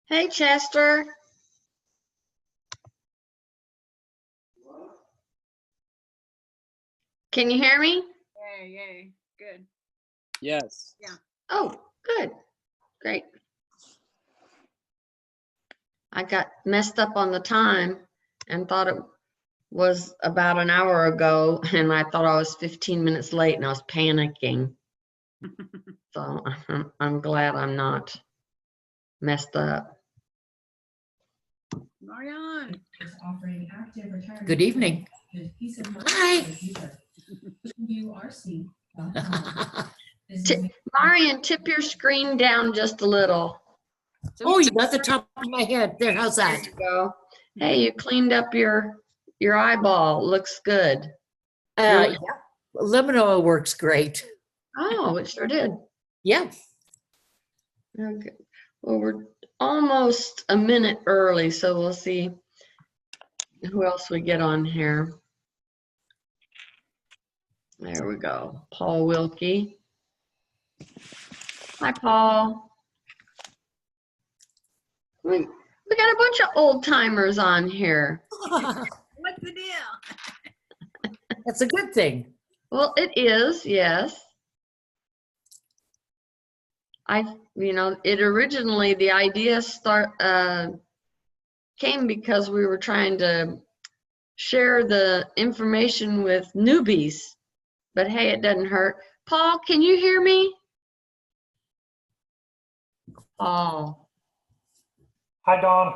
Hey, Chester. Can you hear me? Yay. Good. Yes. Yeah. Oh, good. Great. I got messed up on the time and thought it was about an hour ago, and I thought I was 15 minutes late and I was panicking. So I'm glad I'm not messed up. Marianne. Good evening. Hi. Marian, tip your screen down just a little. Oh, you got the top of my head. There, how's There that? you go. Hey, you cleaned up your eyeball. Looks good. Yeah. Lemon oil works great. Oh, it sure did. Yeah. Okay. Well, we're almost a minute early, so we'll see who else we get on here. There we go. Paul Wilkie. Hi, Paul. We got a bunch of old timers on here. What's the deal? That's a good thing. Well, it is, yes. It originally, the idea came because we were trying to share the information with newbies, but hey, it doesn't hurt. Paul, can you hear me? Paul. Hi, Dawn.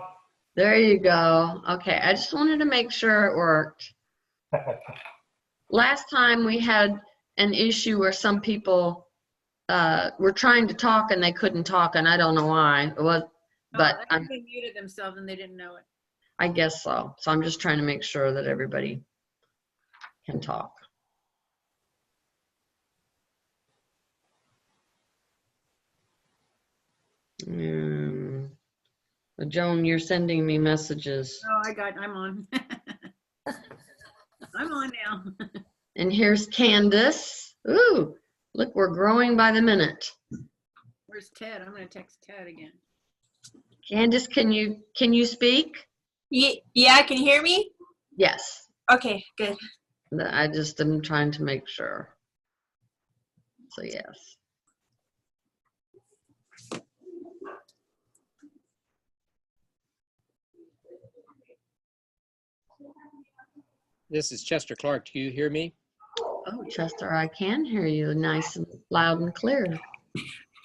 There you go. Okay, I just wanted to make sure it worked. Last time we had an issue where some people were trying to talk and they couldn't talk, and I don't know why. It was, but They muted themselves and they didn't know it. I guess so. So I'm just trying to make sure that everybody can talk. Joan, you're sending me messages. Oh, I'm on. I'm on now. And here's Candace. Ooh, look, we're growing by the minute. Where's Ted? I'm going to text Ted again. Candace, can you speak? Yeah, can you hear me? Yes. Okay, good. I just am trying to make sure. So yes. This is Chester Clark. Do you hear me? Oh, Chester, I can hear you nice and loud and clear.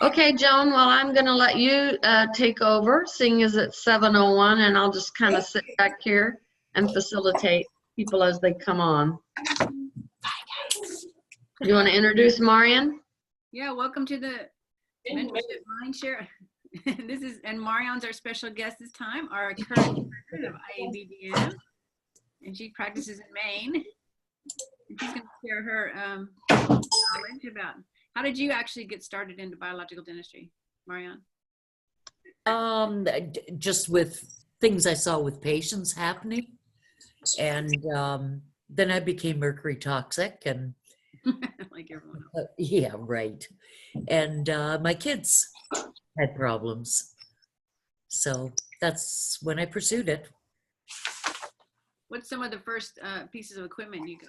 Okay, Joan, well, I'm going to let you take over, seeing as it's 7:01, and I'll just kind of sit back here and facilitate people as they come on. You want to introduce Marian? Yeah, welcome to the Mentorship Mindshare. And Marianne's our special guest this time, our current president of IABBM. And she practices in Maine. And she's going to share her knowledge about how did you actually get started into biological dentistry, Marianne? Just with things I saw with patients happening. And then I became mercury toxic and Like everyone else. yeah, right. And my kids had problems. So that's when I pursued it. What's some of the first pieces of equipment you got?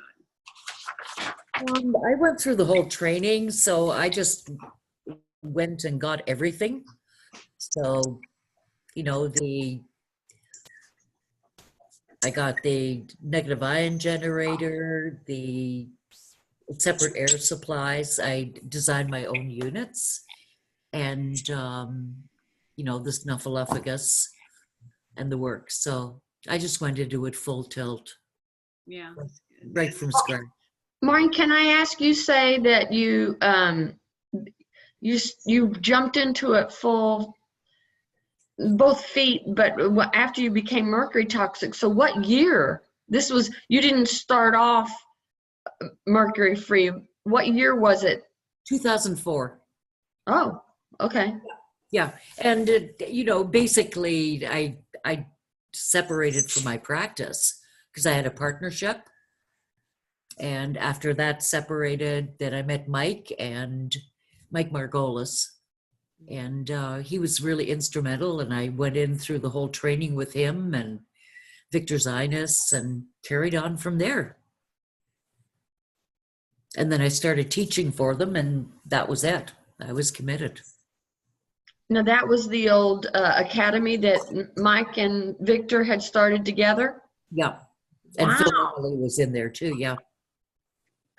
I went through the whole training, so I just went and got everything. So, I got the negative ion generator, the separate air supplies. I designed my own units, and the snuffleupagus and the works. So I just wanted to do it full tilt. Yeah. Right from scratch. Marian, can I ask you, say that you jumped into it full, both feet, but after you became mercury toxic, so what year? This was, you didn't start off mercury free. What year was it? 2004. Oh, okay. Yeah, and basically I separated from my practice because I had a partnership, and after that separated, then I met Mike Margolis, And he was really instrumental, and I went in through the whole training with him and Victor Zinus and carried on from there. And then I started teaching for them, and that was it. I was committed. Now that was the old academy that Mike and Victor had started together? Yeah. And Wow. Phil Emily was in there too, yeah.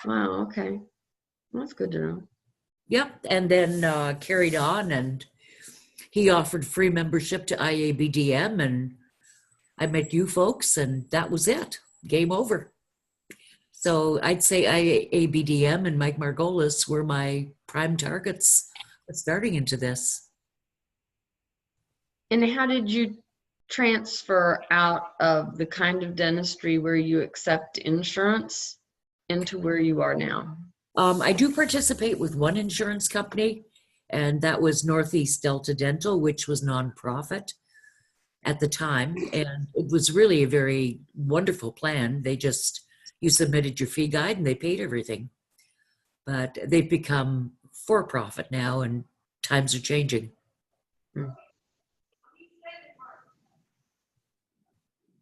Wow, okay. Well, that's good to know. Yep, and then carried on, and he offered free membership to IABDM, and I met you folks, and that was it. Game over. So I'd say IABDM and Mike Margolis were my prime targets starting into this. And how did you transfer out of the kind of dentistry where you accept insurance into where you are now? I do participate with one insurance company, and that was Northeast Delta Dental, which was nonprofit at the time. And it was really a very wonderful plan. You submitted your fee guide and they paid everything. But they've become for-profit now, and times are changing.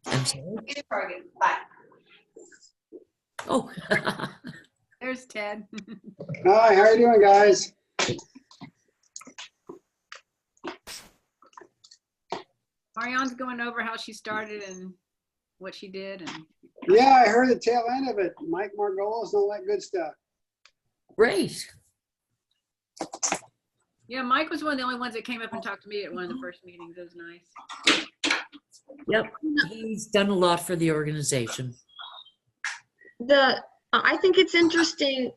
I'm sorry? Oh, There's Ted. Hi, how are you doing, guys? Marion's going over how she started and what she did. And Yeah, I heard the tail end of it. Mike Margolis and all that good stuff. great. yeah, Mike was one of the only ones that came up and talked to me at one of the first meetings. It was nice. Yep, he's done a lot for the organization. I think it's interesting,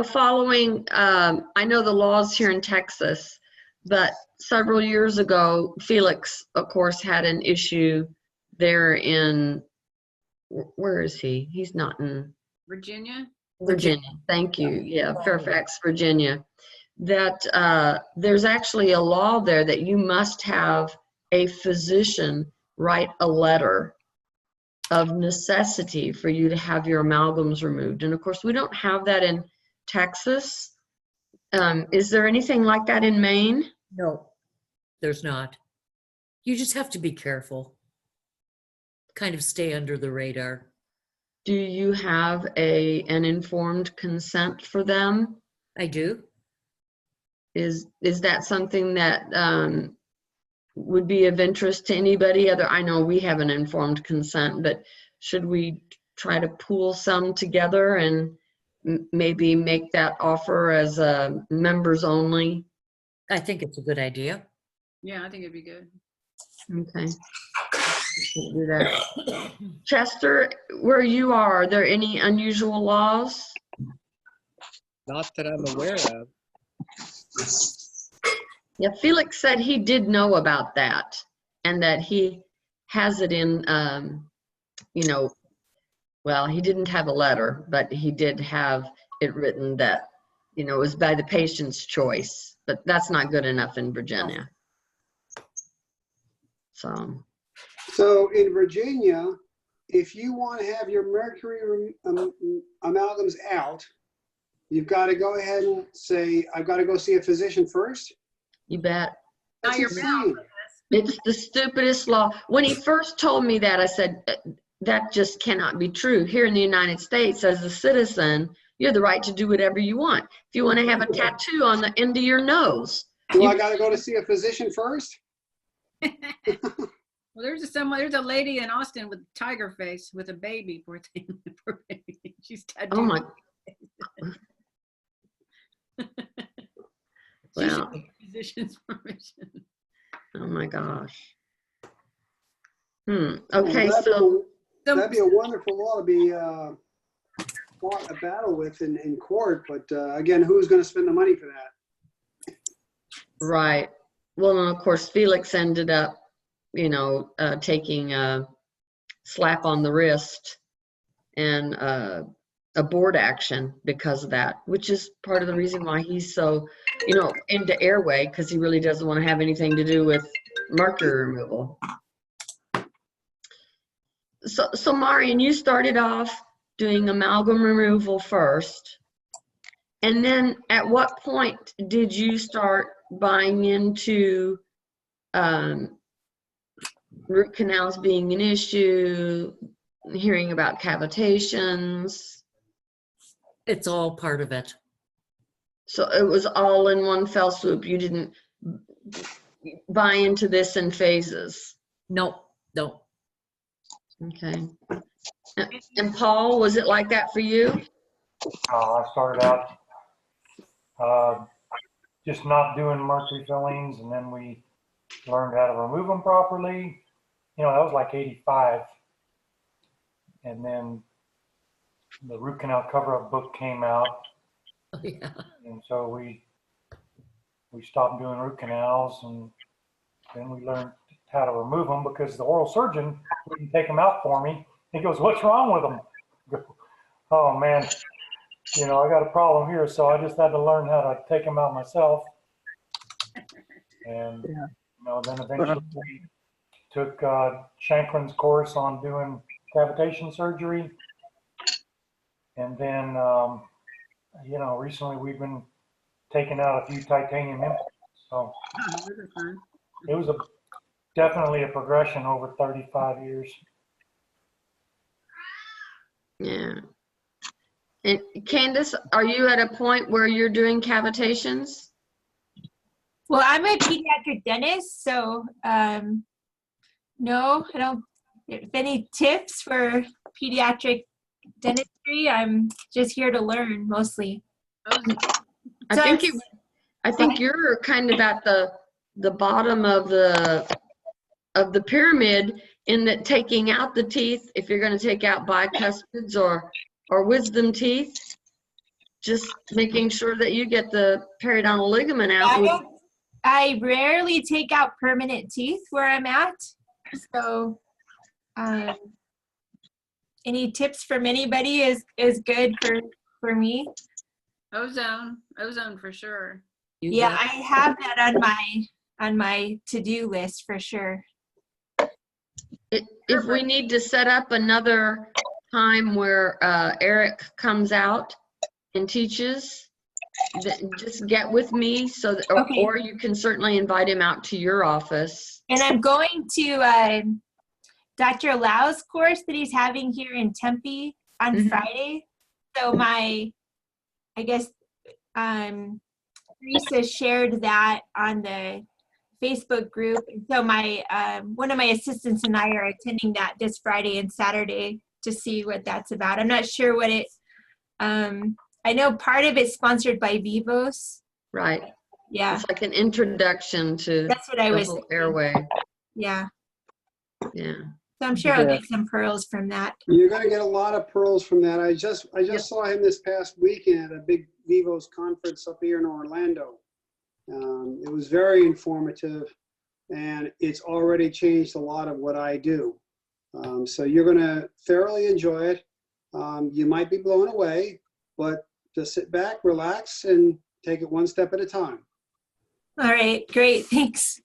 following, I know the laws here in Texas, but several years ago, Felix, of course, had an issue there in, where is he? He's not in Virginia. Virginia. Thank you. Yeah, Fairfax, Virginia. That there's actually a law there that you must have a physician write a letter of necessity for you to have your amalgams removed. And of course, we don't have that in Texas. Is there anything like that in Maine? No, there's not. You just have to be careful. Kind of stay under the radar. Do you have an informed consent for them? I do. Is that something that would be of interest to anybody other? I know we have an informed consent, but should we try to pool some together and maybe make that offer as members only? I think it's a good idea. Yeah, I think it'd be good. Okay. We'll do that. Chester, where you are there any unusual laws? Not that I'm aware of. Yeah, Felix said he did know about that and that he has it in, well, he didn't have a letter, but he did have it written that, it was by the patient's choice, but that's not good enough in Virginia. So in Virginia, if you want to have your mercury amalgams out, you've got to go ahead and say, I've got to go see a physician first. You bet. Now That's you're insane. It's the stupidest law. When he first told me that, I said, that just cannot be true. Here in the United States, as a citizen, you have the right to do whatever you want. If you want to have a tattoo on the end of your nose. Do I got to go to see a physician first? Well, there's a lady in Austin with tiger face with a baby. Poor thing. Poor baby. She's tattooed. Oh my. She should Wow. get physician's permission. Oh my gosh. Okay, Well, so that'd be a wonderful law to be fought a battle with in court. But again, who's going to spend the money for that? right. Well, and of course, Felix ended up, taking a slap on the wrist and a board action because of that, which is part of the reason why he's so, into airway, because he really doesn't want to have anything to do with mercury removal. So Marion, you started off doing amalgam removal first, and then at what point did you start buying into root canals being an issue, hearing about cavitations. It's all part of it. So it was all in one fell swoop. You didn't buy into this in phases. No. Okay. And Paul, was it like that for you? I started out just not doing mercury fillings, and then we learned how to remove them properly. You know, that was like 85. And then the root canal cover-up book came out. Oh, yeah. And so we stopped doing root canals, and then we learned how to remove them because the oral surgeon wouldn't take them out for me. He goes, "What's wrong with them?" I go, "Oh man, you know, I got a problem here." So I just had to learn how to take them out myself. And you know, then eventually we took Shanklin's course on doing cavitation surgery. And then, you know, recently we've been taking out a few titanium implants. So it was definitely a progression over 35 years. Yeah. And Candace, are you at a point where you're doing cavitations? Well, I'm a pediatric dentist, so no, I don't. If any tips for pediatric dentistry, I'm just here to learn mostly. I think you're kind of at the bottom of the pyramid, in that taking out the teeth, if you're going to take out bicuspids or wisdom teeth, just making sure that you get the periodontal ligament out. I rarely take out permanent teeth where I'm at. So any tips from anybody is good for me. Ozone for sure. Yeah, I have that on my to-do list for sure. If we need to set up another time where Eric comes out and teaches, just get with me, so that, Okay. or you can certainly invite him out to your office. And I'm going to Dr. Lau's course that he's having here in Tempe on Friday. So I guess Teresa shared that on the Facebook group. So my one of my assistants and I are attending that this Friday and Saturday to see what that's about. I'm not sure what it. I know part of it's sponsored by Vivos. Right. Yeah. It's like an introduction to That's what I the was whole thinking. airway. Yeah. Yeah. So I'm sure I'll get some pearls from that. You're going to get a lot of pearls from that. I just saw him this past weekend at a big Vivos conference up here in Orlando. It was very informative, and it's already changed a lot of what I do. So you're going to thoroughly enjoy it. You might be blown away, but just sit back, relax, and take it one step at a time. All right, great, thanks.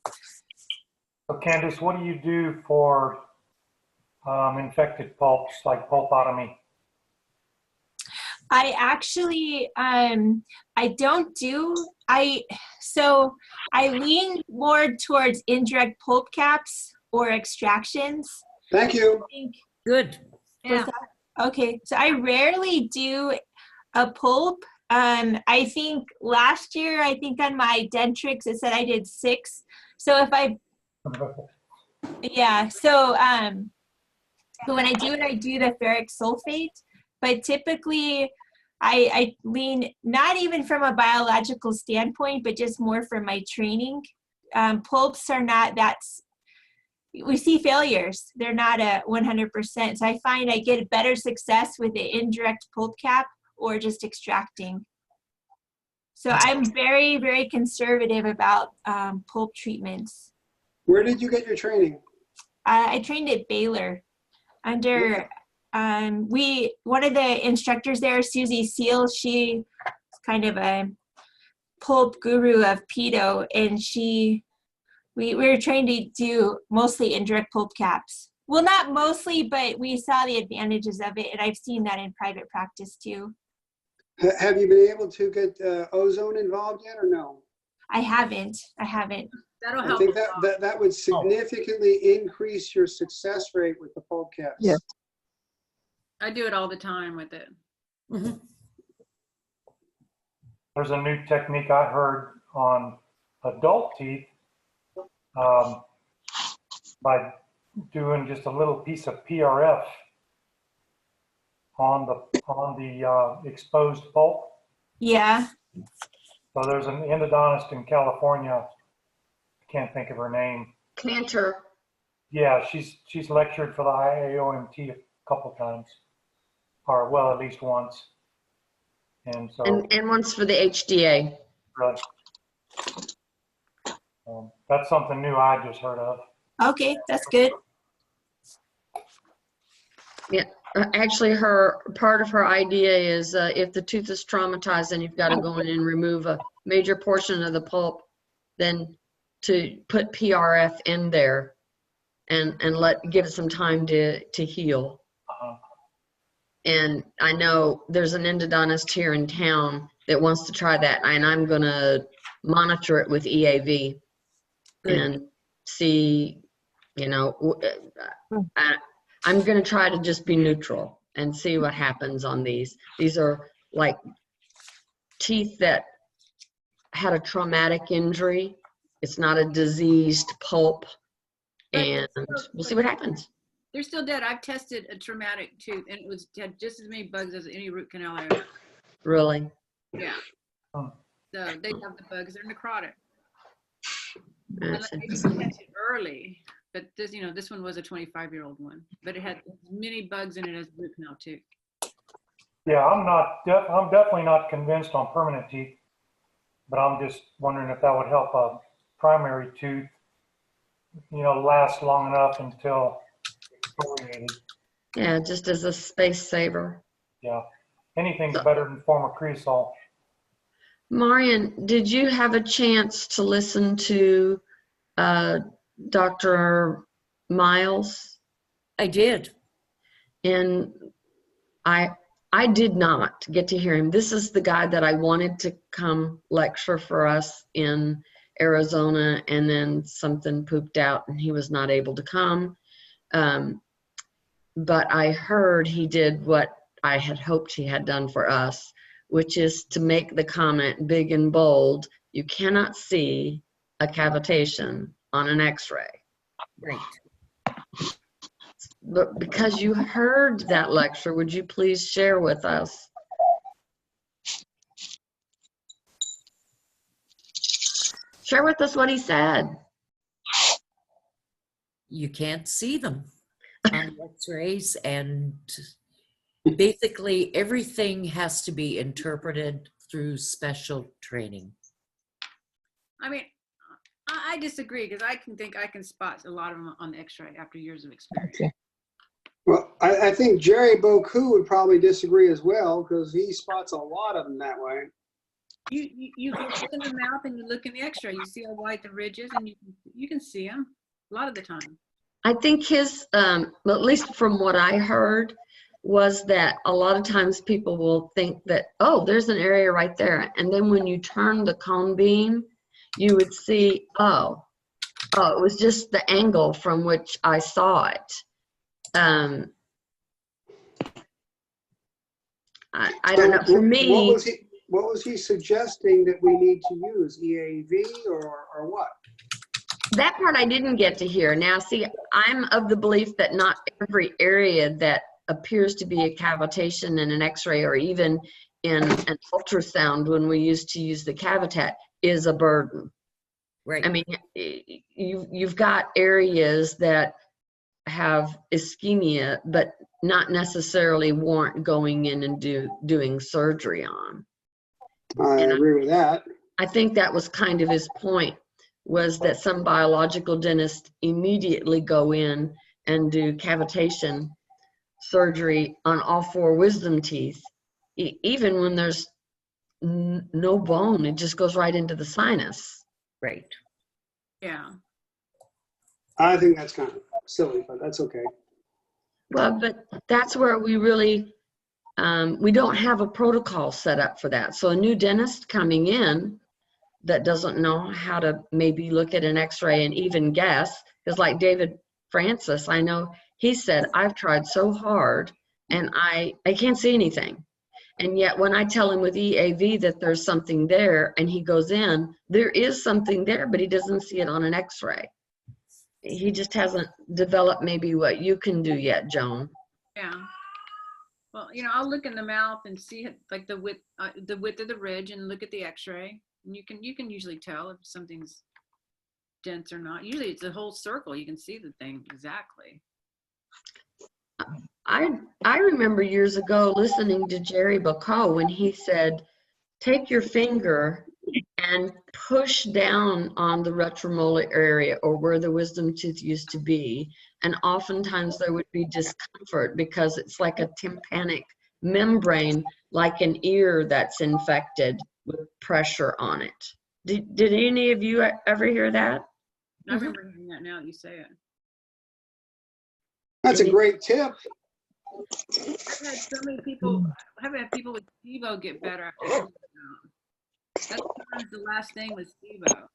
So Candace, what do you do for infected pulps, like pulpotomy? I actually, I don't do, so I lean more towards indirect pulp caps or extractions. Thank you. Good. Yeah. Okay, so I rarely do a pulp. I think last year, on my Dentrix, it said I did 6. So if I, yeah, so when I do it, I do the ferric sulfate, but typically I lean not even from a biological standpoint, but just more from my training. Pulps are not we see failures. They're not a 100%. So I find I get better success with the indirect pulp cap or just extracting. So I'm very, very conservative about pulp treatments. Where did you get your training? I trained at Baylor under one of the instructors there, Susie Seal. She's kind of a pulp guru of pedo, and we were trained to do mostly indirect pulp caps. Well, not mostly, but we saw the advantages of it, and I've seen that in private practice too. Have you been able to get ozone involved yet, or no? I haven't. That'll I help. think that would significantly increase your success rate with the pulp caps. Yeah. I do it all the time with it. Mhm. There's a new technique I heard on adult teeth by doing just a little piece of PRF on the exposed pulp. Yeah. So there's an endodontist in California. I can't think of her name. Cantor. Yeah, she's lectured for the IAOMT a couple times, or well, at least once. And so And once for the HDA. really, that's something new I just heard of. Okay, that's good. Actually, part of her idea is if the tooth is traumatized and you've got to go in and remove a major portion of the pulp, then to put PRF in there and give it some time to heal. Uh-huh. And I know there's an endodontist here in town that wants to try that, and I'm gonna monitor it with EAV and see, I'm gonna try to just be neutral and see what happens on these. These are like teeth that had a traumatic injury. It's not a diseased pulp, and we'll see what happens. They're still dead. I've tested a traumatic tooth, and it had just as many bugs as any root canal I ever. Really. Yeah. Hmm. So they have the bugs. They're necrotic. That's They just interesting. catch it early. But this one was a 25-year-old one, but it had as many bugs in it as root canal tooth. Yeah, I'm definitely not convinced on permanent teeth, but I'm just wondering if that would help a primary tooth, last long enough until exfoliated. Yeah, just as a space saver. Yeah, anything's better than former Creosol. Marian, did you have a chance to listen to Dr. Miles? I did. And I did not get to hear him. This is the guy that I wanted to come lecture for us in Arizona, and then something pooped out and he was not able to come. But I heard he did what I had hoped he had done for us, which is to make the comment big and bold: you cannot see a cavitation on an x-ray. Right. But because you heard that lecture, would you please share with us? Share with us what he said. You can't see them on x-rays, and basically everything has to be interpreted through special training. I mean, I disagree, because I can spot a lot of them on the x-ray after years of experience. Okay. Well, I think Jerry Boku would probably disagree as well, because he spots a lot of them that way. You can look in the mouth and you look in the x-ray, you see how white the ridge is, and you can see them a lot of the time. I think his, at least from what I heard, was that a lot of times people will think that, oh, there's an area right there. And then when you turn the cone beam, you would see, oh, it was just the angle from which I saw it. I don't know. For me, What was he suggesting that we need to use? EAV or what? that part I didn't get to hear. Now, see, I'm of the belief that not every area that appears to be a cavitation in an x-ray or even in an ultrasound when we used to use the cavitat is a burden. Right. I mean, you've got areas that have ischemia, but not necessarily warrant going in and doing surgery on. I agree with that. I think that was kind of his point, was that some biological dentists immediately go in and do cavitation surgery on all four wisdom teeth, even when there's no bone. It just goes right into the sinus. Right. Yeah. I think that's kind of silly, but that's okay. Well, but that's where we really, we don't have a protocol set up for that. So a new dentist coming in, that doesn't know how to maybe look at an x-ray and even guess, because like David Francis, I know he said, I've tried so hard and I can't see anything. And yet when I tell him with EAV that there's something there and he goes in, there is something there, but he doesn't see it on an x-ray. He just hasn't developed maybe what you can do yet, Joan. Yeah. Well, you know, I'll look in the mouth and see like the width of the ridge, and look at the x-ray. And you can usually tell if something's dense or not. Usually it's a whole circle. You can see the thing exactly. I remember years ago listening to Jerry Bacot when he said, take your finger and push down on the retromolar area or where the wisdom tooth used to be. And oftentimes there would be discomfort because it's like a tympanic membrane, like an ear that's infected with pressure on it. Did any of you ever hear that? I remember hearing that now that you say it. That's a great tip. I've had so many people, I've had people with SIBO get better after. That's sometimes the last thing with SIBO.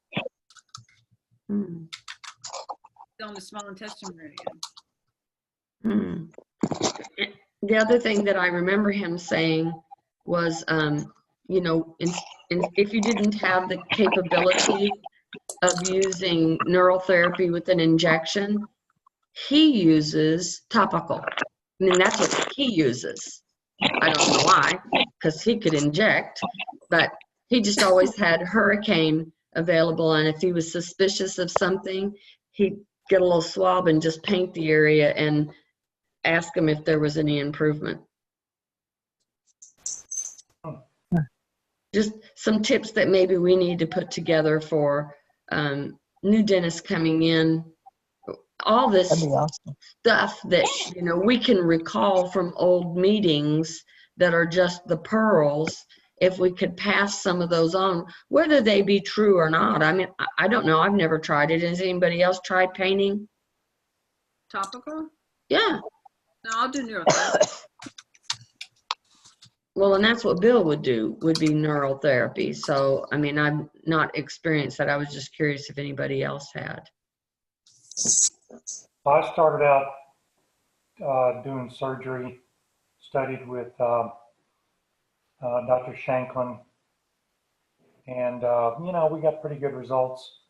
Still in the small intestine meridian. The other thing that I remember him saying was, you know, if you didn't have the capability of using neural therapy with an injection, he uses topical. I mean, that's what he uses. I don't know why, because he could inject, but he just always had Hurricane available. And if he was suspicious of something, he'd get a little swab and just paint the area and ask him if there was any improvement. Just some tips that maybe we need to put together for new dentists coming in. All this stuff that, you know, we can recall from old meetings that are just the pearls, if we could pass some of those on, whether they be true or not. I mean, I don't know. I've never tried it. Has anybody else tried painting? Topical? Yeah. No, I'll do neurotherapy. Well, and that's what Bill would do, would be neural therapy. So, I mean, I've not experienced that. I was just curious if anybody else had. I started out doing surgery, studied with Dr. Shanklin, and you know, we got pretty good results.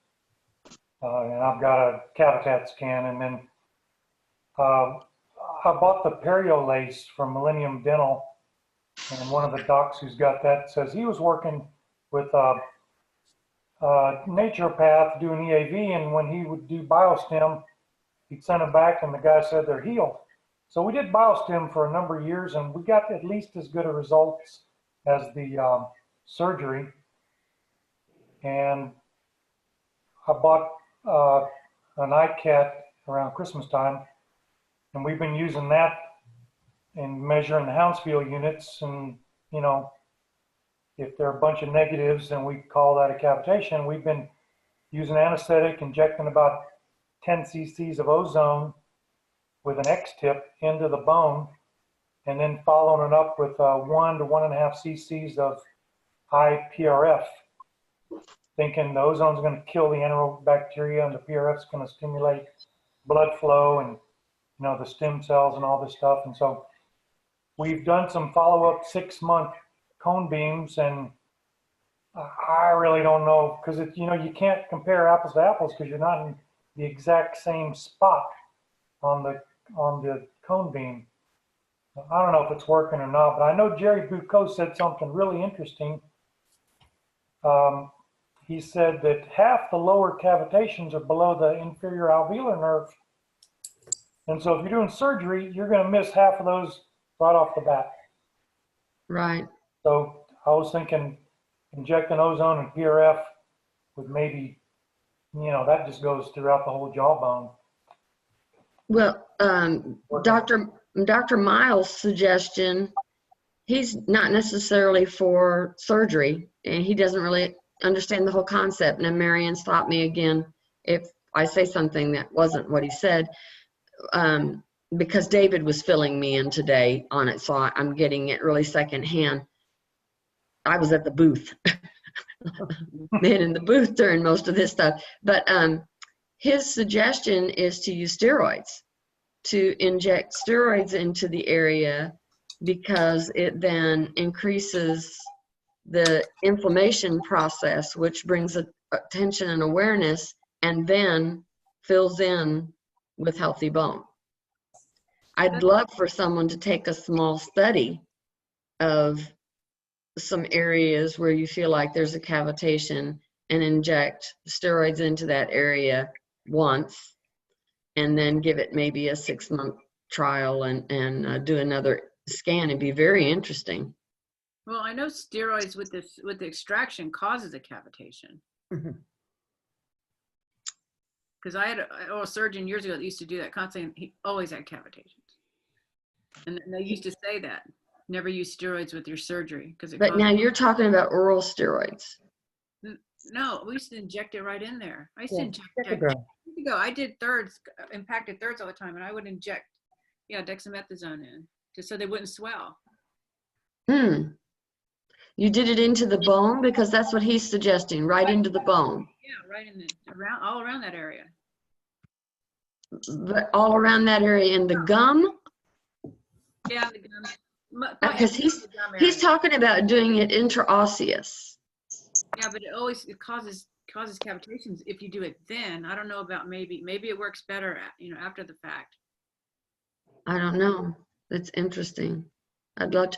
And I've got a cavitat scan, and then I bought the Periolace from Millennium Dental, and one of the docs who's got that says he was working with naturopath doing EAV, and when he would do biostim, he'd send them back and the guy said they're healed. So we did biostim for a number of years, and we got at least as good a results as the surgery. And I bought an iCat around Christmas time, and we've been using that and measuring the Hounsfield units. And, you know, if there are a bunch of negatives, then we call that a cavitation. We've been using anesthetic, injecting about 10 cc's of ozone with an X-tip into the bone, and then following it up with 1 to 1.5 cc's of high PRF, thinking the ozone's going to kill the anaerobic bacteria and the PRF's going to stimulate blood flow and, you know, the stem cells and all this stuff. And so we've done some follow-up 6-month cone beams, and I really don't know, because you know, you can't compare apples to apples because you're not in the exact same spot on the cone beam. I don't know if it's working or not, but I know Jerry Bucco said something really interesting. He said that half the lower cavitations are below the inferior alveolar nerve. And so if you're doing surgery, you're going to miss half of those right off the bat. Right. So I was thinking injecting ozone and PRF would maybe, you know, that just goes throughout the whole jawbone. Well, Dr. Miles' suggestion, he's not necessarily for surgery, and he doesn't really understand the whole concept. And Marianne stopped me again if I say something that wasn't what he said, because David was filling me in today on it, so I'm getting it really secondhand. I was at the booth. man in the booth during most of this stuff. But his suggestion is to use steroids, to inject steroids into the area, because it then increases the inflammation process, which brings attention and awareness, and then fills in with healthy bone. I'd love for someone to take a small study of some areas where you feel like there's a cavitation and inject steroids into that area once, and then give it maybe a 6-month trial and do another scan. It'd be very interesting. Well, I know steroids with the extraction causes a cavitation. Because I had a surgeon years ago that used to do that constantly, and he always had cavitations. And they used to say that, never use steroids with your surgery. But now you're talking about oral steroids. No, we used to inject it right in there. I used to inject I did thirds, impacted thirds all the time, and I would inject, dexamethasone in, just so they wouldn't swell. You did it into the bone, because that's what he's suggesting, right into the bone. Yeah, right in all around that area. But all around that area in the gum? Yeah, the gum. Because he's talking about doing it intraosseous. Yeah, but it causes cavitations if you do it then. I don't know about maybe it works better, after the fact. I don't know. It's interesting. I'd love to.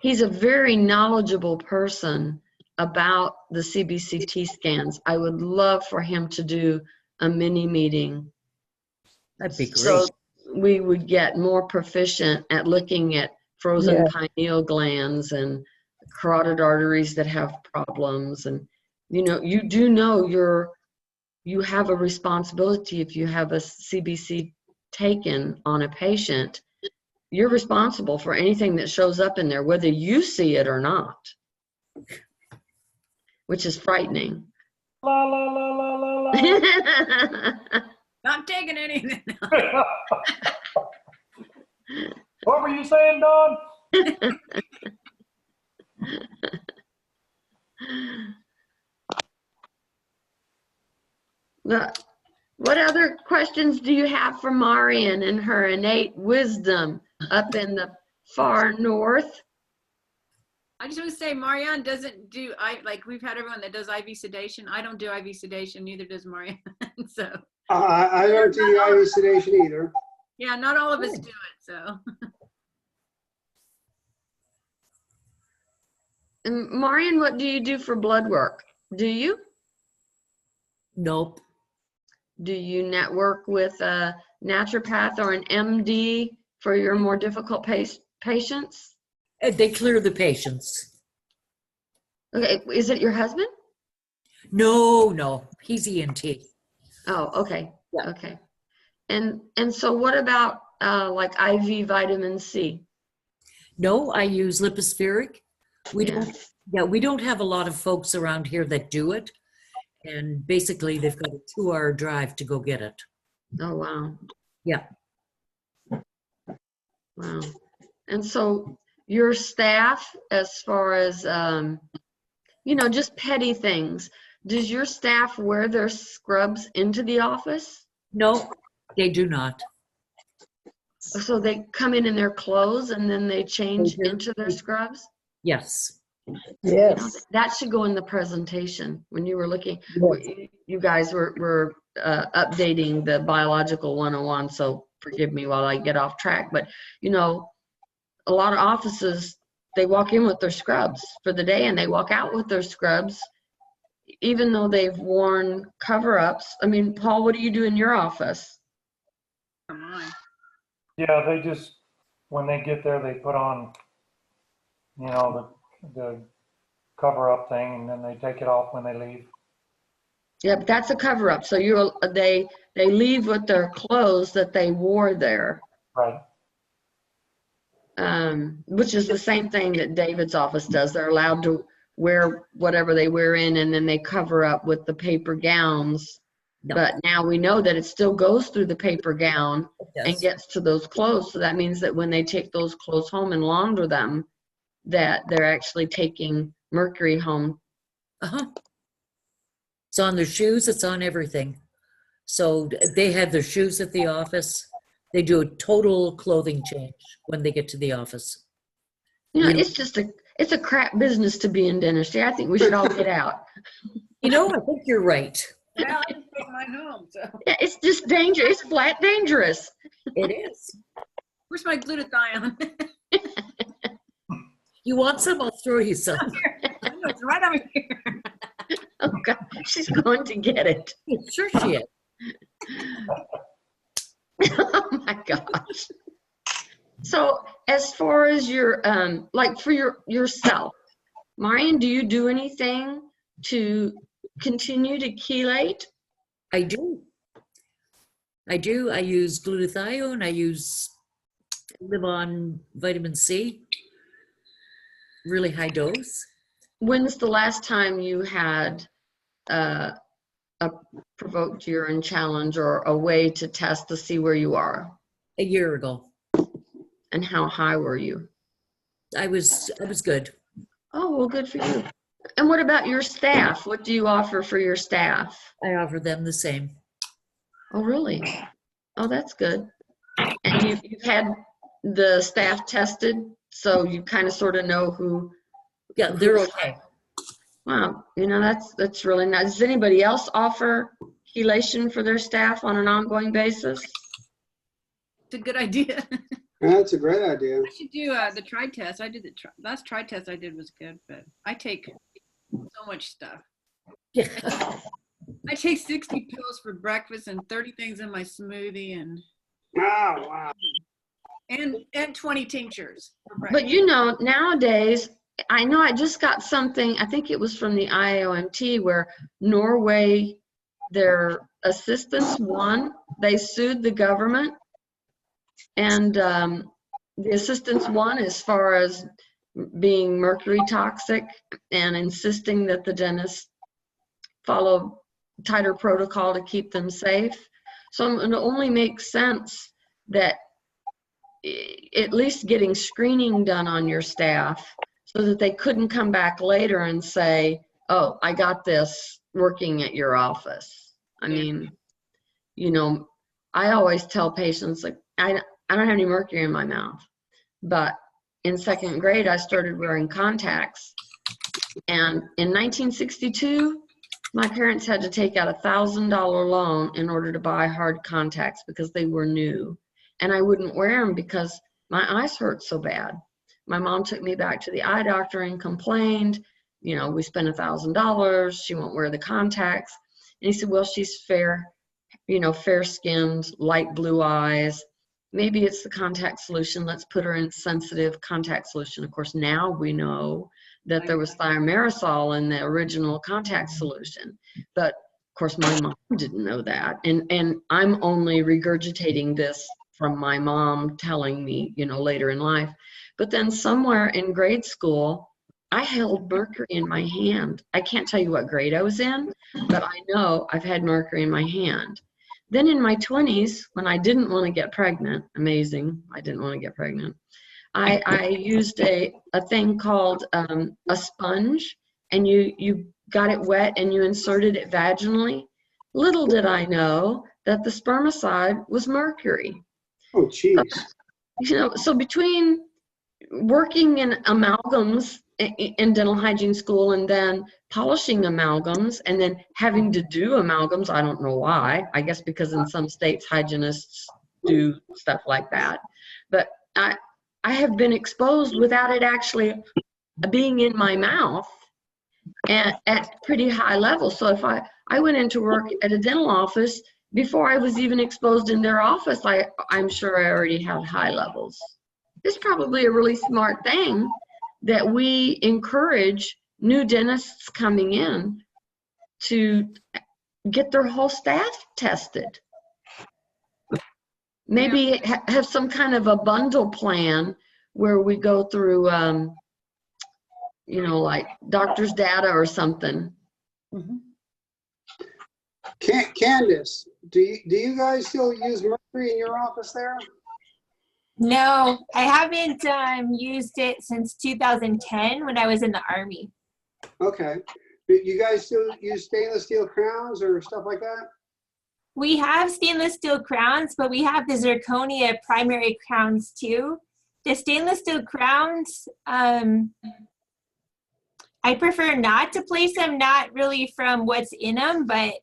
He's a very knowledgeable person about the CBCT scans. I would love for him to do a mini meeting. That'd be great. So we would get more proficient at looking at frozen pineal glands and carotid arteries that have problems. And, you do know you have a responsibility. If you have a CBC taken on a patient, you're responsible for anything that shows up in there, whether you see it or not, which is frightening. La, la, la, la, la, la. Not taking anything. What were you saying, Don? What other questions do you have for Marian and her innate wisdom up in the far north? I just want to say, Marianne doesn't do, we've had everyone that does IV sedation. I don't do IV sedation, neither does Marianne. So. I don't do IV sedation either. Yeah, not all of us do it, so. And Marian, what do you do for blood work? Do you? Nope. Do you network with a naturopath or an MD for your more difficult patients? They clear the patients. Okay, is it your husband? No, he's ENT. Oh, okay, Yeah. okay. And so what about like IV vitamin C? No, I use lipospheric. We Yeah. don't have a lot of folks around here that do it. And basically they've got a 2-hour drive to go get it. Oh, wow. Yeah. Wow. And so your staff, as far as, just petty things, does your staff wear their scrubs into the office? No, they do not. So they come in their clothes and then they change into their scrubs? Yes. Yes. That should go in the presentation when you were looking. You guys were updating the biological 101, so forgive me while I get off track. But, a lot of offices, they walk in with their scrubs for the day and they walk out with their scrubs, even though they've worn cover-ups. I mean, Paul, what do you do in your office? Come on. Yeah, they just, when they get there, they put on, the cover-up thing, and then they take it off when they leave. Yep, that's a cover-up. So they leave with their clothes that they wore there. Right. Which is the same thing that David's office does. They're allowed to wear whatever they wear in, and then they cover up with the paper gowns. No. But now we know that it still goes through the paper gown Yes. and gets to those clothes. So that means that when they take those clothes home and launder them, that they're actually taking mercury home. Uh-huh. It's on their shoes, it's on everything. So they have their shoes at the office. They do a total clothing change when they get to the office. You know, Really? it's a crap business to be in dentistry. I think we should all get out. You know, I think you're right. Well, I just take mine home, so. Yeah, it's just dangerous. It's flat dangerous. It is. Where's my glutathione? You want some? I'll throw you some. I know, it's right over here. Oh God, she's going to get it. Sure she is. Oh my gosh. So as far as your, like for yourself, Marion, do you do anything to continue to chelate? I do. I use glutathione. I live on vitamin C, really high dose. When's the last time you had a provoked urine challenge or a way to test to see where you are? A year ago. And how high were you? I was good. Oh, well, good for you. And what about your staff? What do you offer for your staff? I offer them the same. Oh, really? Oh, that's good. And you've had the staff tested, so you kind of sort of know who. Yeah, they're okay. Wow, you know, that's really nice. Does anybody else offer chelation for their staff on an ongoing basis? It's a good idea. That's a great idea. I should do the tri test. I did the last tri test I did was good, but I take so much stuff. Yeah. I take 60 pills for breakfast and 30 things in my smoothie and Oh, wow. and 20 tinctures for breakfast. But you know, nowadays, I know I just got something, I think it was from the IOMT, where Norway, their assistants won. They sued the government, and the assistants won as far as being mercury toxic and insisting that the dentists follow tighter protocol to keep them safe. So it only makes sense that at least getting screening done on your staff so that they couldn't come back later and say, oh, I got this working at your office. I mean, you know, I always tell patients, like, I don't have any mercury in my mouth, but in second grade, I started wearing contacts. And in 1962, my parents had to take out $1,000 loan in order to buy hard contacts because they were new. And I wouldn't wear them because my eyes hurt so bad. My mom took me back to the eye doctor and complained, you know, we spent $1,000, she won't wear the contacts. And he said, well, she's fair, you know, fair-skinned, light blue eyes. Maybe it's the contact solution. Let's put her in sensitive contact solution. Of course, now we know that there was thimerosal in the original contact solution. But of course, my mom didn't know that. And I'm only regurgitating this from my mom telling me, you know, later in life. But then somewhere in grade school, I held mercury in my hand. I can't tell you what grade I was in, but I know I've had mercury in my hand. Then in my 20s, when I didn't want to get pregnant, amazing, I didn't want to get pregnant, I used a thing called a sponge, and you got it wet and you inserted it vaginally. Little did I know that the spermicide was mercury. Oh, jeez. You know, so between working in amalgams in dental hygiene school and then polishing amalgams and then having to do amalgams, I don't know why. I guess because in some states hygienists do stuff like that. But I have been exposed without it actually being in my mouth at pretty high levels. So if I went into work at a dental office, before I was even exposed in their office, I'm sure I already had high levels. It's probably a really smart thing that we encourage new dentists coming in to get their whole staff tested. Maybe have some kind of a bundle plan where we go through, you know, like doctor's data or something. Mm-hmm. Candace, do you guys still use mercury in your office there? No, I haven't used it since 2010 when I was in the Army. Okay. Do you guys still use stainless steel crowns or stuff like that? We have stainless steel crowns, but we have the zirconia primary crowns too. The stainless steel crowns, I prefer not to place them, not really from what's in them, but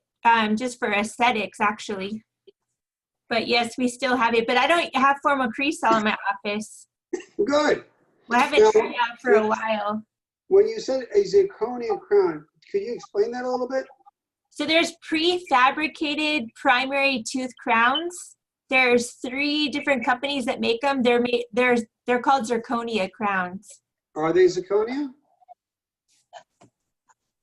just for aesthetics, actually. But yes, we still have it, but I don't have formal pre-sale in my office. Good. I haven't tried out for a while. When you said a zirconia crown, could you explain that a little bit? So there's prefabricated primary tooth crowns. There's 3 different companies that make them. They're called zirconia crowns. Are they zirconia?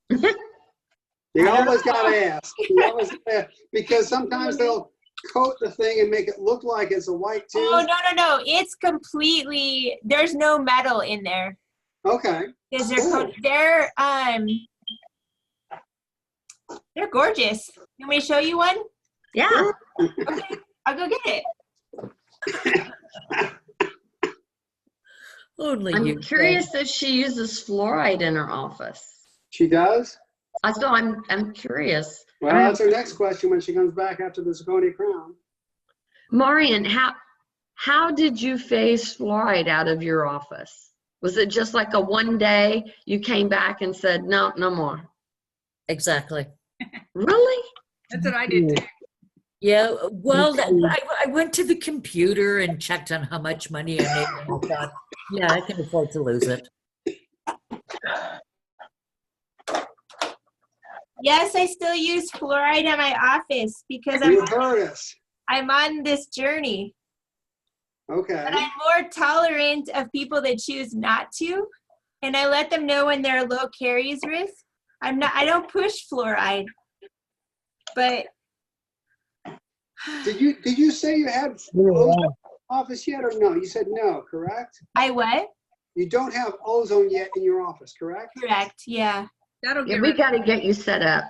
You always got to ask. You always gotta ask. Because sometimes they'll coat the thing and make it look like it's a white tooth. Oh, no. It's completely, there's no metal in there. Okay. They're gorgeous. You want me to show you one? Yeah. Okay, I'll go get it. Only you. I'm curious if she uses fluoride in her office. She does? So I'm curious. Well, that's her next question when she comes back after the zirconia crown. Marian, how did you phase fluoride out of your office? Was it just like a one day you came back and said, no more? Exactly. Really? That's what I did too. Yeah, well, I went to the computer and checked on how much money I made, and I thought, yeah, I can afford to lose it. Yes, I still use fluoride in my office because You heard us. I'm on this journey. Okay. But I'm more tolerant of people that choose not to, and I let them know when they're low caries risk. I don't push fluoride, but Did you say you had ozone office yet or no? You said no, correct? I what? You don't have ozone yet in your office, correct? Correct, yeah. That'll Yeah, get we rid, got to get you set up.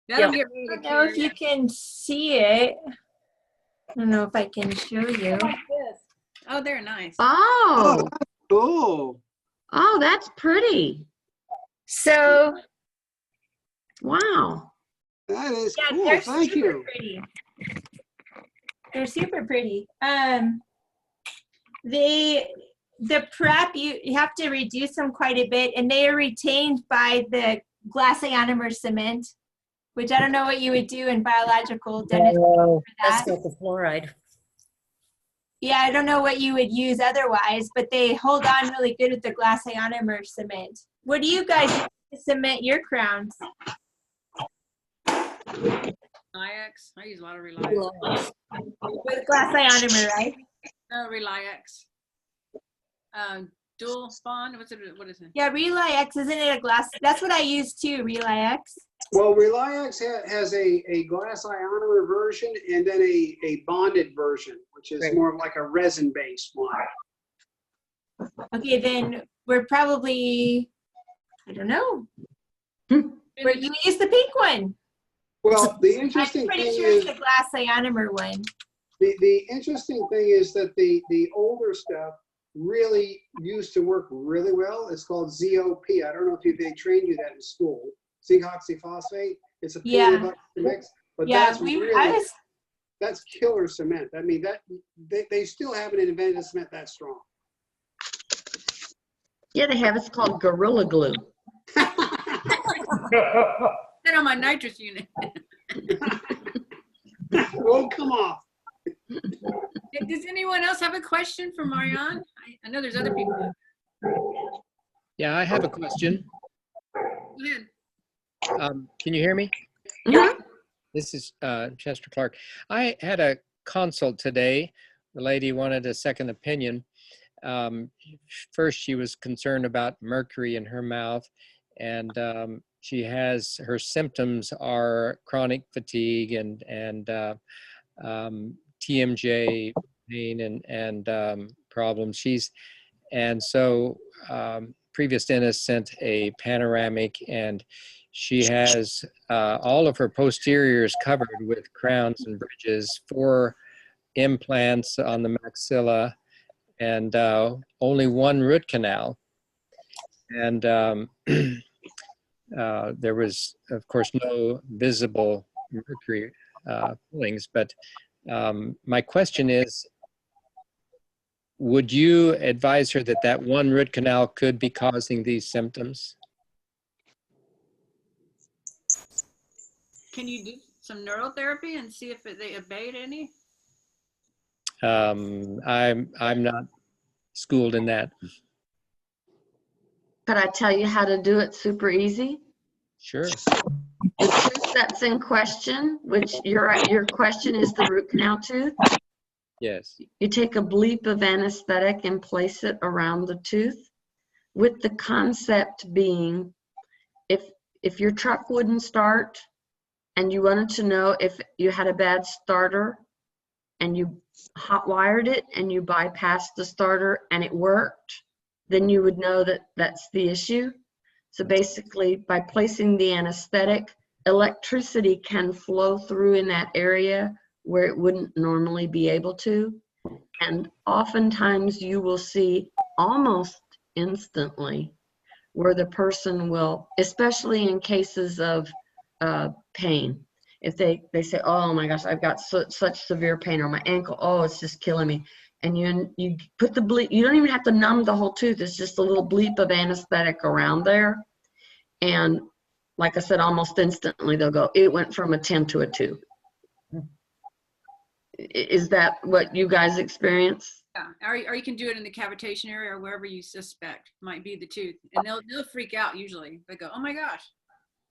that'll Yeah. get rid I of don't the know if you carrier. can see it. I don't know if I can show you. Like this. Oh, they're nice. Oh, Cool. oh, that's pretty. So, Wow. That is yeah, cool. they're Thank super you. pretty. They're super pretty. The prep, you have to reduce them quite a bit, and they are retained by the glass ionomer cement, which I don't know what you would do in biological dentistry for That's that. got the fluoride. Yeah, I don't know what you would use otherwise, but they hold on really good with the glass ionomer cement. What do you guys use to cement your crowns? Reliax. I use a lot of Reliax. With glass ionomer, right? No, Reliax. Dual bond. What is it? Yeah, Relix, isn't it a glass? That's what I use too, Relix. Well, Reliax has a glass ionomer version and then a bonded version, which is Right. more of like a resin-based one. Okay, then we're probably, I don't know. You use the pink one. Well, the I'm interesting pretty thing sure is, it's the glass ionomer one. the interesting thing is that the older stuff really used to work really well. It's called ZOP. I don't know if they trained you that in school. Zinc oxyphosphate. It's a Yeah. mix, but Yeah, that's really, that's killer cement. I mean, that they still haven't invented a cement that strong. Yeah, they have. It's called Gorilla Glue. Then on my nitrous unit. Won't come off. Does anyone else have a question for Marianne? I know there's other people. Yeah, I have a question. Go ahead. Can you hear me? Mhm. This is Chester Clark. I had a consult today. The lady wanted a second opinion. First, she was concerned about mercury in her mouth, and her symptoms are chronic fatigue and TMJ pain and problems. So previous dentist sent a panoramic, and she has all of her posteriors covered with crowns and bridges, 4 implants on the maxilla, and only 1 root canal. And there was, of course, no visible mercury fillings. But my question is, would you advise her that that one root canal could be causing these symptoms? Can you do some neurotherapy and see if they abate any? I'm not schooled in that. Could I tell you how to do it super easy? Sure. The tooth that's in question, which your question is the root canal tooth. Yes. You take a bleep of anesthetic and place it around the tooth, with the concept being, if your truck wouldn't start and you wanted to know if you had a bad starter and you hot wired it and you bypassed the starter and it worked, then you would know that that's the issue. So basically, by placing the anesthetic, electricity can flow through in that area where it wouldn't normally be able to. And oftentimes you will see almost instantly where the person will, especially in cases of pain, if they say, oh my gosh, I've got such severe pain, or my ankle, oh, it's just killing me. And you put the bleep, you don't even have to numb the whole tooth. It's just a little bleep of anesthetic around there. And like I said, almost instantly they'll go, it went from a 10 to a 2. Is that what you guys experience? Yeah, or you can do it in the cavitation area or wherever you suspect might be the tooth, and they'll freak out usually. They go, "Oh my gosh!"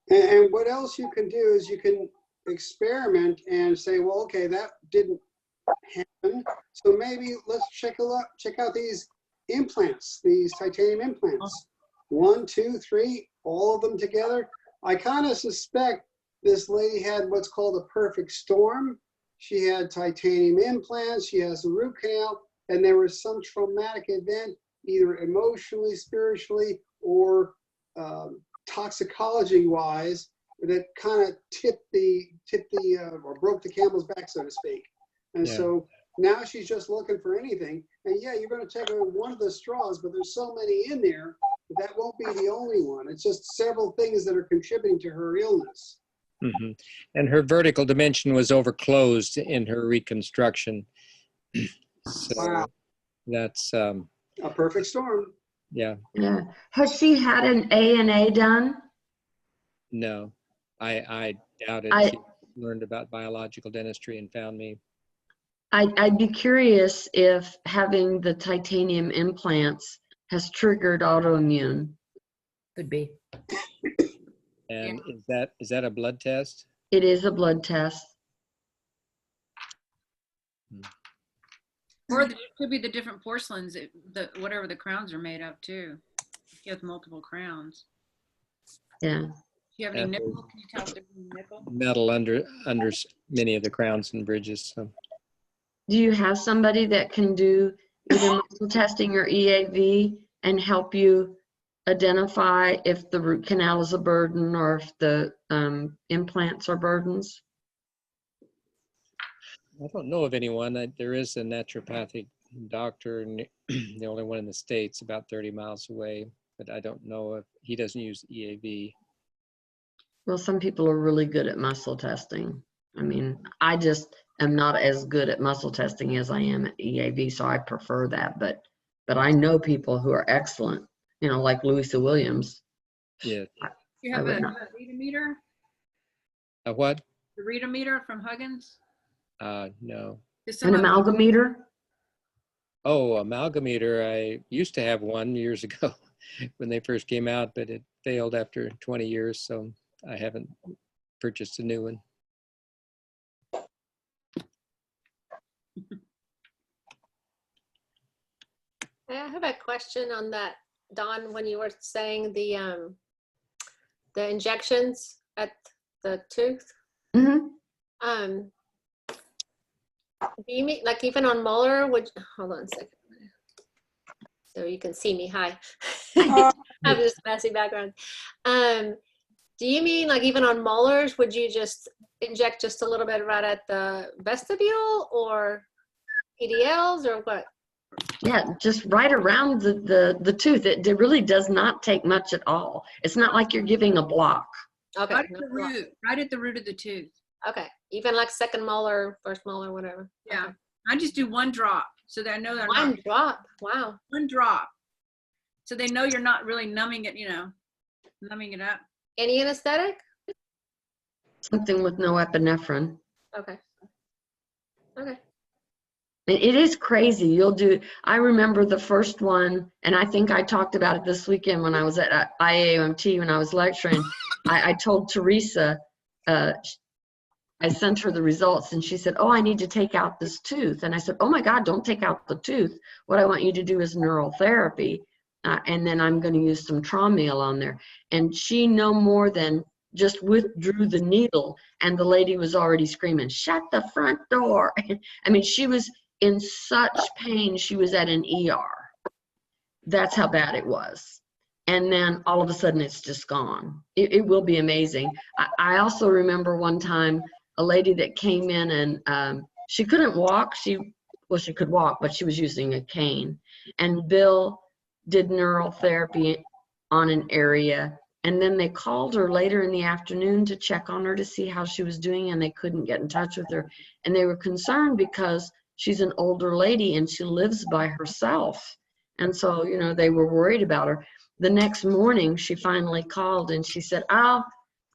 And what else you can do is you can experiment and say, well, okay, that didn't happen, so maybe let's check out these implants, these titanium implants. 1, 2, 3, all of them together. I kind of suspect this lady had what's called a perfect storm. She had titanium implants, she has a root canal, and there was some traumatic event, either emotionally, spiritually, or toxicology-wise, that kind of tipped or broke the camel's back, so to speak. And so now she's just looking for anything. And yeah, you're going to take one of the straws, but there's so many in there that won't be the only one. It's just several things that are contributing to her illness. Mm-hmm. And her vertical dimension was overclosed in her reconstruction. So Wow. That's A perfect storm. yeah. Yeah. Has she had an A&A done? No, I doubt it. She learned about biological dentistry and found me. I'd be curious if having the titanium implants has triggered autoimmune. Could be. And is that a blood test? It is a blood test. Or it could be the different porcelains, whatever the crowns are made of too. You have multiple crowns. Yeah. Do you have any nickel? Can you tell if there's any nickel? Metal under many of the crowns and bridges. So. Do you have somebody that can do either muscle testing or EAV and help you identify if the root canal is a burden or if the implants are burdens? I don't know of anyone. There is a naturopathic doctor, the only one in the States, about 30 miles away, but I don't know if he doesn't use EAV. Well, some people are really good at muscle testing. I mean, I just am not as good at muscle testing as I am at EAV, so I prefer that. But I know people who are excellent, like Louisa Williams. Yeah. You have a reader meter? A what? The reader meter from Huggins? No. An amalgameter? Oh, amalgameter. I used to have one years ago when they first came out, but it failed after 20 years, so I haven't purchased a new one. I have a question on that, Dawn, when you were saying the injections at the tooth. Mm-hmm. Do you mean like even on molar? Hold on a second, so you can see me. Hi, I have this messy background. Do you mean like even on molars? Would you just inject just a little bit right at the vestibule, or PDLs, or what? Yeah, just right around the tooth. It really does not take much at all. It's not like you're giving a block. Okay. Right at the root, right at the root of the tooth. Okay. Even like second molar, first molar, whatever. Yeah. Okay. I just do one drop so that I know they're One not drop. Wow. one drop. So they know you're not really numbing it, numbing it up. Any anesthetic? Something with no epinephrine. Okay. Okay. It is crazy. I remember the first one, and I think I talked about it this weekend when I was at IAOMT when I was lecturing. I told Teresa, I sent her the results, and she said, oh, I need to take out this tooth. And I said, oh my God, don't take out the tooth. What I want you to do is neural therapy. And then I'm going to use some Traumeel on there. And she no more than just withdrew the needle, and the lady was already screaming, shut the front door. I mean, she was in such pain, she was at an ER. That's how bad it was. And then all of a sudden it's just gone. It will be amazing. I also remember one time a lady that came in and she couldn't walk. She could walk, but she was using a cane. And Bill did neural therapy on an area. And then they called her later in the afternoon to check on her to see how she was doing, and they couldn't get in touch with her. And they were concerned because she's an older lady and she lives by herself. And so, they were worried about her. The next morning, she finally called and she said, oh,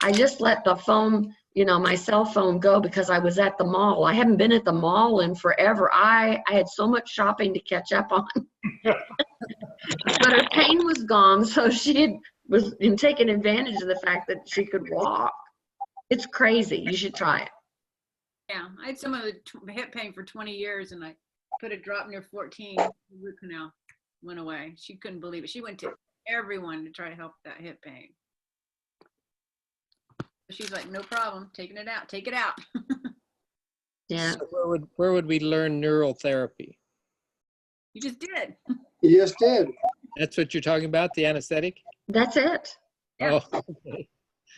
I just let the phone, my cell phone go because I was at the mall. I haven't been at the mall in forever. I had so much shopping to catch up on. But her pain was gone, so she was taking advantage of the fact that she could walk. It's crazy. You should try it. Yeah, I had some of the hip pain for 20 years, and I put a drop near 14. The root canal went away. She couldn't believe it. She went to everyone to try to help that hip pain. She's like, no problem, taking it out. Take it out. Yeah. So where would we learn neural therapy? You just did. You just did. That's what you're talking about, the anesthetic? That's it. Yeah. Oh, okay.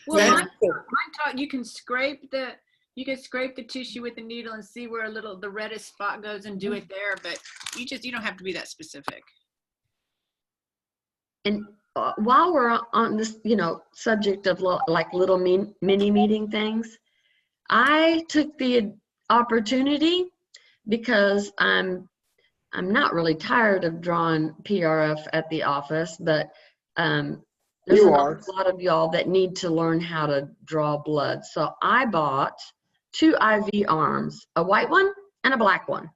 Well, Yeah. mine taught you can scrape the tissue with the needle and see where the reddest spot goes and do it there, but you don't have to be that specific. And while we're on this, subject of like little mini meeting things, I took the opportunity because I'm not really tired of drawing PRF at the office, but there's a lot of y'all that need to learn how to draw blood. So I bought 2 IV arms, a white one and a black one.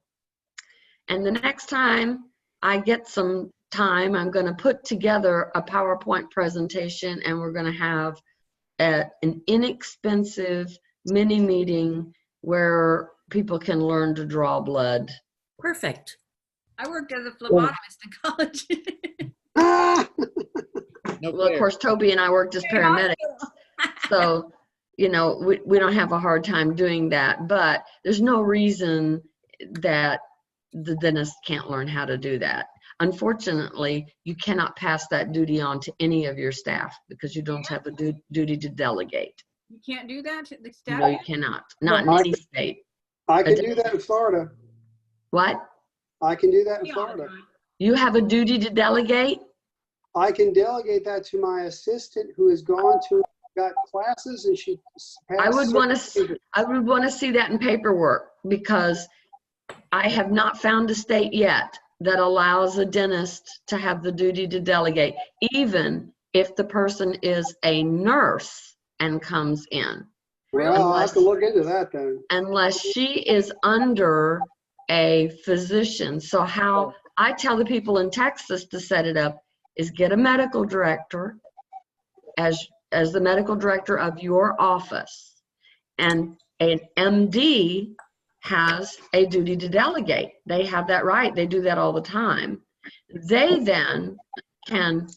And the next time I get some time, I'm going to put together a PowerPoint presentation, and we're going to have an inexpensive mini meeting where people can learn to draw blood. Perfect. I worked as a phlebotomist in college. No Well, of course, Toby and I worked as paramedics. So, we don't have a hard time doing that, but there's no reason that the dentist can't learn how to do that. Unfortunately, you cannot pass that duty on to any of your staff because you don't have a duty to delegate. You can't do that to the staff? No, you cannot. Not in any state. I can do that in Florida. What? I can do that in Yeah, Florida. You have a duty to delegate? I can delegate that to my assistant who has got classes, and she I would want to see that in paperwork, because I have not found a state yet that allows a dentist to have the duty to delegate, even if the person is a nurse and comes in. Well, I'll have to look into that then. Unless she is under a physician. So how I tell the people in Texas to set it up is get a medical director as the medical director of your office, and an MD has a duty to delegate. They have that right. They do that all the time. They then can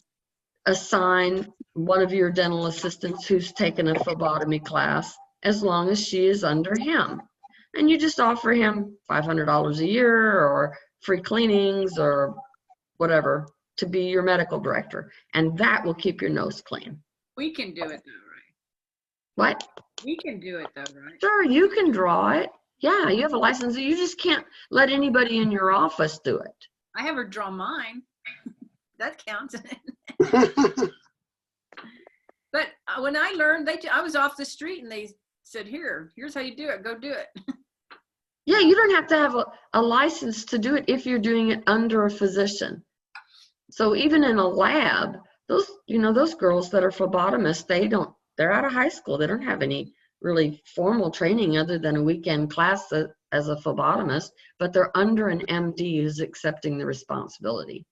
assign one of your dental assistants who's taken a phlebotomy class, as long as she is under him. And you just offer him $500 a year or free cleanings or whatever to be your medical director. And that will keep your nose clean. We can do it though, right? What? We can do it though, right? Sure, you can draw it. Yeah, you have a license. You just can't let anybody in your office do it. I have her draw mine. That counts. But when I learned, I was off the street and they said, here's how you do it. Go do it. Yeah, you don't have to have a license to do it if you're doing it under a physician. So even in a lab, those girls that are phlebotomists, they're out of high school. They don't have any really formal training other than a weekend class as a phlebotomist, but they're under an MD who's accepting the responsibility.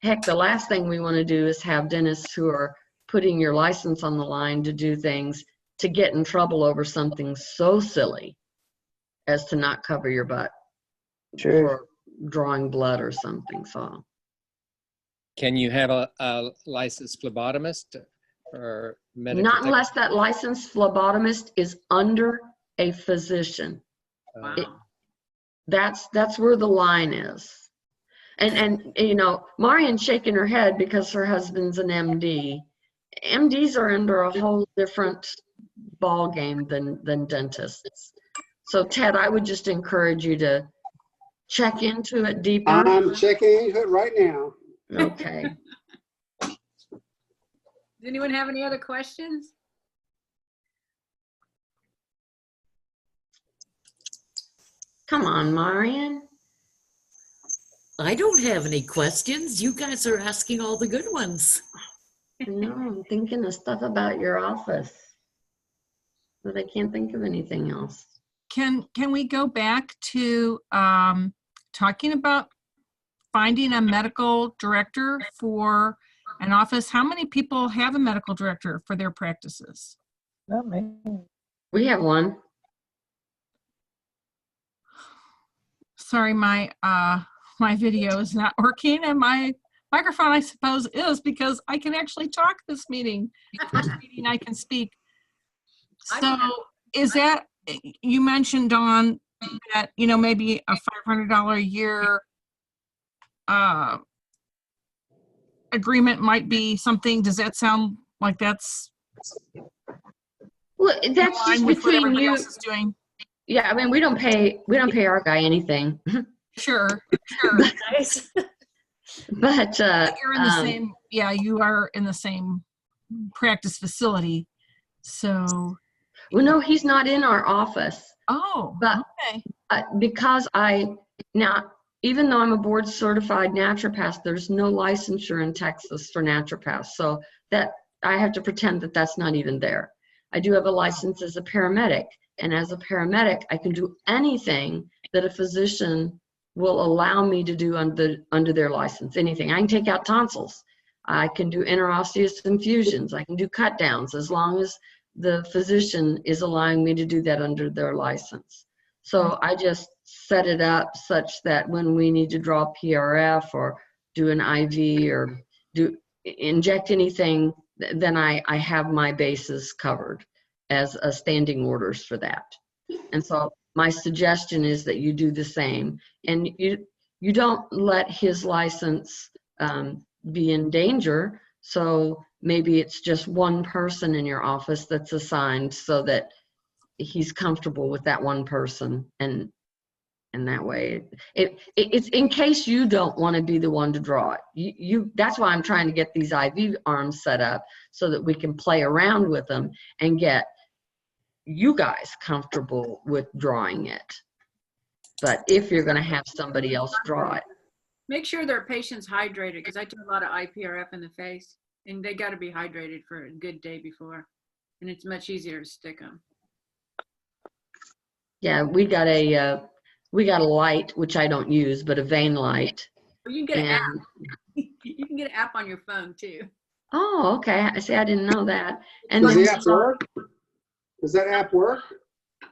Heck, the last thing we want to do is have dentists who are putting your license on the line to do things to get in trouble over something so silly as to not cover your butt for drawing blood or something. So, Can you have a licensed phlebotomist or medical not technician? unless that licensed phlebotomist is under a physician. Wow. That's where the line is. And Marian's shaking her head because her husband's an MD. MDs are under a whole different ball game than dentists. So Ted, I would just encourage you to check into it deeper. I'm checking into it right now. Okay. Does anyone have any other questions? Come on, Marian. I don't have any questions. You guys are asking all the good ones. No, I'm thinking of stuff about your office, but I can't think of anything else. Can we go back to talking about finding a medical director for an office? How many people have a medical director for their practices? Not me. We have one. Sorry, my video is not working, and my microphone, I suppose, is, because I can actually talk this meeting. First meeting I can speak. So is that, you mentioned, Dawn, that maybe a $500 a year agreement might be something? Does that sound like that's Well, that's in line just with what between everybody you. else is doing? Yeah, I mean, we don't pay our guy anything. Sure. Nice. But You're in the same, yeah, you are in the same practice facility. So, well, no, he's not in our office. oh, But okay. because now, even though I'm a board certified naturopath, there's no licensure in Texas for naturopaths. So that I have to pretend that that's not even there. I do have a license as a paramedic. And as a paramedic, I can do anything that a physician will allow me to do under their license. Anything. I can take out tonsils. I can do interosseous infusions. I can do cut downs as long as the physician is allowing me to do that under their license. So I just set it up such that when we need to draw PRF or do an IV or inject anything, then I have my bases covered as a standing orders for that. And so my suggestion is that you do the same, and you don't let his license be in danger. So maybe it's just one person in your office that's assigned so that he's comfortable with that one person, and that way it's in case you don't want to be the one to draw it. That's why I'm trying to get these IV arms set up so that we can play around with them and get you guys comfortable with drawing it. But if you're going to have somebody else draw it, Make sure their patient's hydrated, because I do a lot of IPRF in the face, and they got to be hydrated for a good day before, and it's much easier to stick them. yeah, we got a light, which I don't use, but a vein light. Or you can get an app. And You can get an app on your phone too. oh, okay. I see. I didn't know that. And Does then the app work? Does that app work?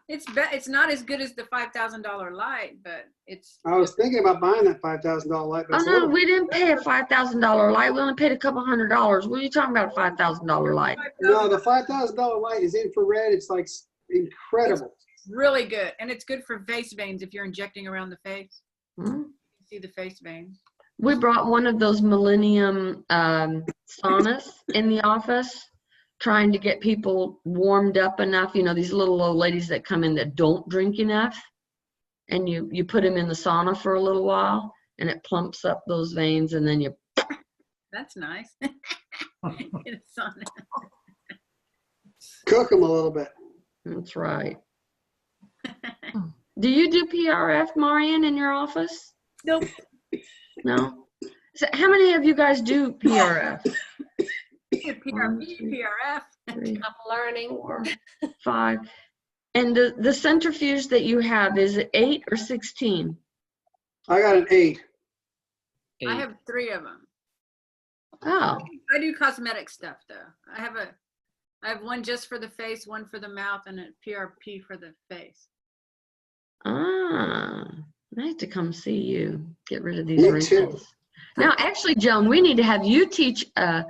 It's not as good as the $5,000 light, but it's. I was thinking about buying that $5,000 light. But oh it's a no, little- we didn't pay a $5,000 light. We only paid a couple $100. What are you talking about, a $5,000 light? No, the $5,000 light is infrared. It's like incredible. Really good, and it's good for face veins if you're injecting around the face. Hmm? You can see the face veins. We brought one of those Millennium saunas in the office, trying to get people warmed up enough. You know, these little old ladies that come in that don't drink enough, and you put them in the sauna for a little while, and it plumps up those veins, and then you. That's nice. It's on. Cook them a little bit. That's right. Do you do PRF, Marian, in your office? Nope. No? So how many of you guys do PRF? PRF. Three, I'm learning. 4, 5. And the centrifuge that you have, is it 8 or 16? I got an 8. I have 3 of them. Oh, I do cosmetic stuff though. I have one just for the face, one for the mouth, and a PRP for the face. I have to come see you. Get rid of these Me too. wrinkles. Now, actually, Joan, we need to have you teach a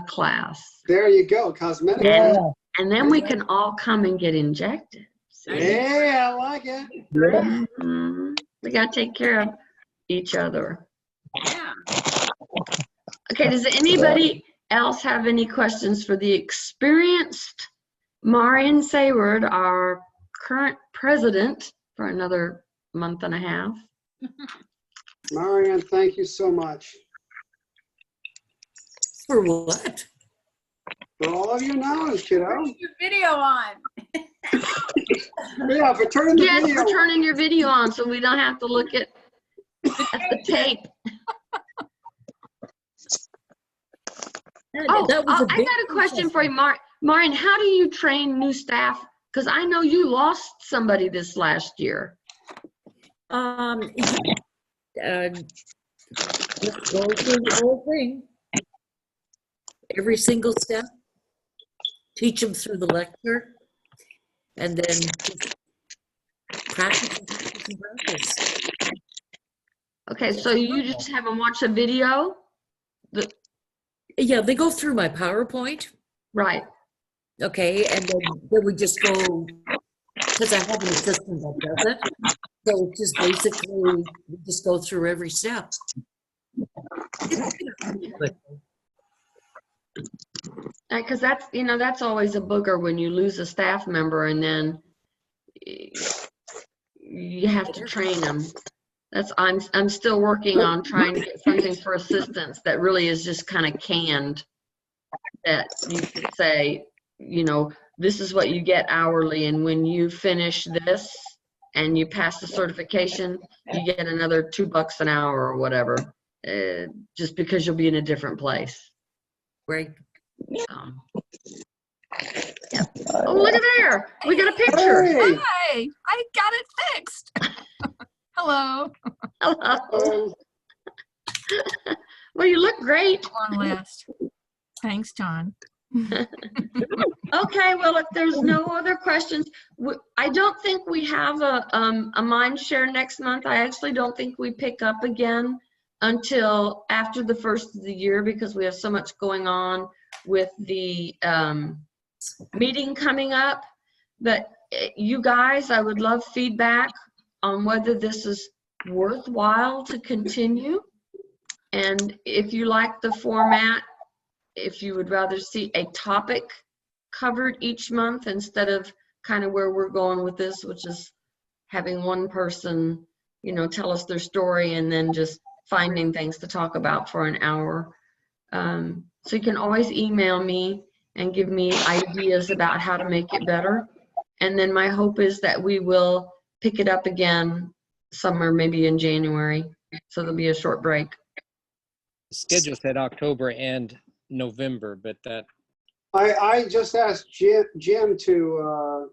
class. There you go, cosmetic. And then we can all come and get injected. See? Hey, I like it. Mhm. We got to take care of each other. Yeah. Okay, does anybody else have any questions for the experienced Marian Sayward, our current president, for another month and a half? Marianne, thank you so much. For what? For all of your knowledge, kiddo. Turn your video on. Yeah, for turning the Yes, video. we're turning your video on so we don't have to look at the tape. That was a I big got a question for you, Marian. How do you train new staff? Because I know you lost somebody this last year. Let's go through the whole thing. Every single step. Teach them through the lecture. And then just practice and practice and practice. Okay, so you just have them watch a video? Yeah, they go through my PowerPoint. Right. Okay, and then we just go, because I have an assistant that does it. So it's just basically, we just go through every step. Because that's, that's always a booger when you lose a staff member and then you have to train them. I'm still working on trying to get something for assistants that really is just kind of canned, that you could say, this is what you get hourly, and when you finish this and you pass the certification, you get another $2 an hour or whatever, just because you'll be in a different place. Right. Yeah. Oh, look at there. We got a picture. Hey. Hi, I got it fixed. Hello. Hello. Well, you look great. Long last. Thanks, John. Okay, well, if there's no other questions, I don't think we have a Mindshare next month. I actually don't think we pick up again until after the first of the year, because we have so much going on with the meeting coming up. But you guys, I would love feedback on whether this is worthwhile to continue. And if you like the format, if you would rather see a topic covered each month instead of kind of where we're going with this, which is having one person, tell us their story and then just finding things to talk about for an hour. So you can always email me and give me ideas about how to make it better. And then my hope is that we will pick it up again somewhere maybe in January. So there'll be a short break. The schedule said October and November, but that. I just asked Jim to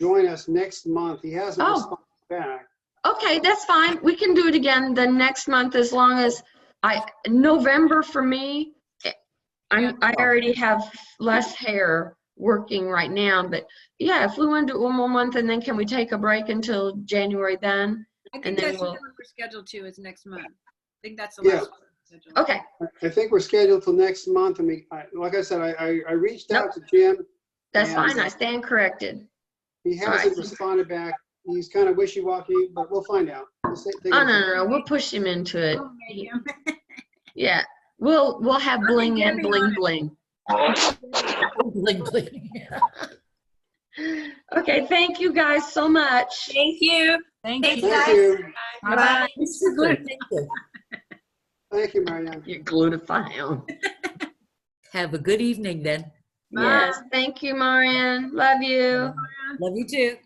join us next month. He hasn't responded back. Okay, that's fine. We can do it again the next month, as long as November for me, I already have less hair working right now, but yeah, if we want to do it one more month, and then can we take a break until January then? I And think then that's we'll. what we're scheduled to is next month. I think that's the Yeah. last one we're scheduled. Okay, I think we're scheduled till next month. And like I said, I reached out to Jim. that's and fine. I stand corrected. He All hasn't right. responded back. He's kind of wishy-washy, but we'll find out. Oh, no. We'll push him into it. Oh, Megan. Yeah, we'll have bling and bling bling. Bling, bling. Okay, thank you guys so much. Thank you. Thank Thanks, you. Thank guys. you. Bye-bye. Super, thank you. Thank you, Marianne. You're glutathione. Have a good evening then. Yes, thank you, Marian. Love you. Love you too.